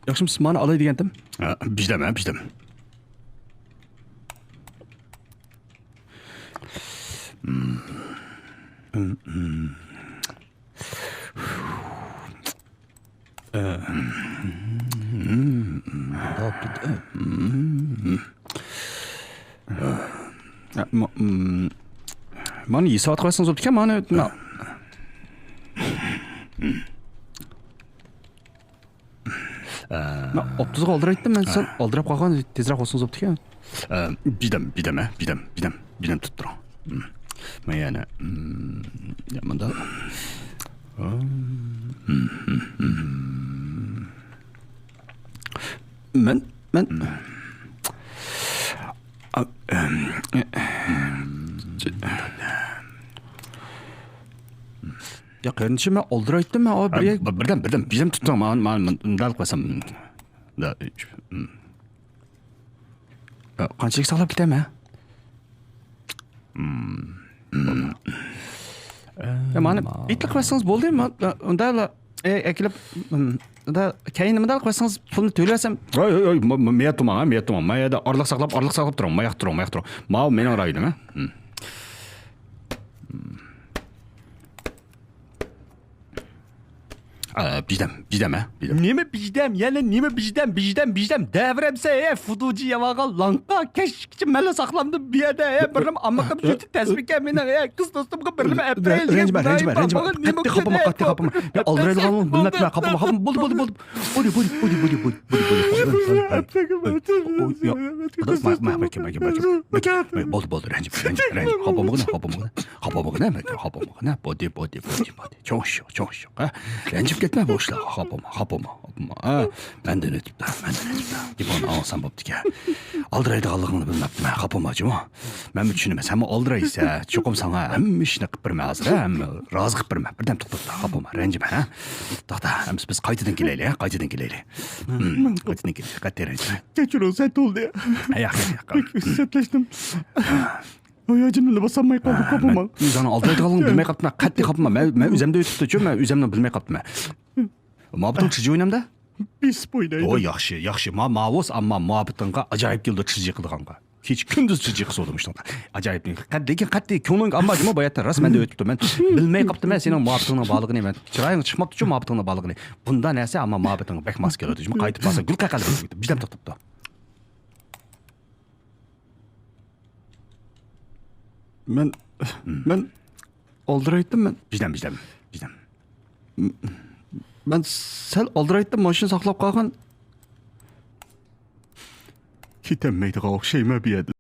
Yaxshimisiz, mani olay degandim. Bijdam. Mani 2 soat qo'ysangiz bo'pti ekan, mani optizga oldiraytdim, men sal oldirab qolgan, tezroq olsangiz bo'pti ekan. Bijdam tutib turing. Men yana bunda Men Ya qarindishim, men oldiraytdim, men birdan bijdam tutib turing. Men dal qo'ysam qanchalik saqlab ketaman? Ya mani bitta qo'ysangiz bo'ldi, men unda akilib unda keyin nimada qo'ysangiz pulni to'lasam. Men tuman. Men yerda orliq saqlab turing. Men yoq turing. Mau mening rayonim. Bijdam. Nima bijdam? Yana nima bijdam? Davramsa, fuduci yavağa lanka keşkçi mele saqlamdı bir yerda, birim amaqib juti tasbika meni, qiz do'stimga birim aprel. Ranjima. Qatti qopma. Men oldiraydiganimni bilmabman. Qopma. Bo'ldi. Bo'ldi. Ranjima. Qopma. Bo'ldi. Cho'sh. Ranjib ketma boshla. Qopma. Mendan o'tibdi. Dibon olsam bo'pti-ku. Oldiraydiganligingni bilmabman. Qopmajimi? Men tushunaman. Sen oldiraysa, cho'qim sanga hamma ishni qilib berma hozir, hamma rozi qilib berma. Birdan to'xtab, qopma. Ranjima, ha? To'xta, biz qaytadan kelaylik. Qaytadan kelaylik. Kechiring, sen to'ldi. Yo'q. Setlashdim. Oyajimni basamay qoldim, qopma. O'zini oldiraydiganligini bilmay qolibman. Qattiq qopma. Men o'zimda o'tibdi-ku, men o'zimni bilmay qolibman. Muhabbating chiji o'ynamda? Pis o'ynaydi. O yaxshi. Ma'vus, ammo muhabbatingga ajoyib keldi chiji qilganga. Kech kunduz chiji qildim ishda. Ajoyib. Lekin qattiq ko'ngling ammo bu yerda rasman o'tibdi. Men bilmay qolibdim, sening muhabbatingning bog'lig'ini, men chiroying chiqmabdi-ku muhabbatingning bog'lig'ini. Bunda narsa ammo muhabbating bek mas keladi. Qaytib bo'lsa gul qaqalib ketdi. Bijdam to'xtabdi. Men oldiraytdim, men. Bijdam. Men sal oldiraytdim, mashina saqlab qolgan. Ketammaydigan o'xshayma bu yerda.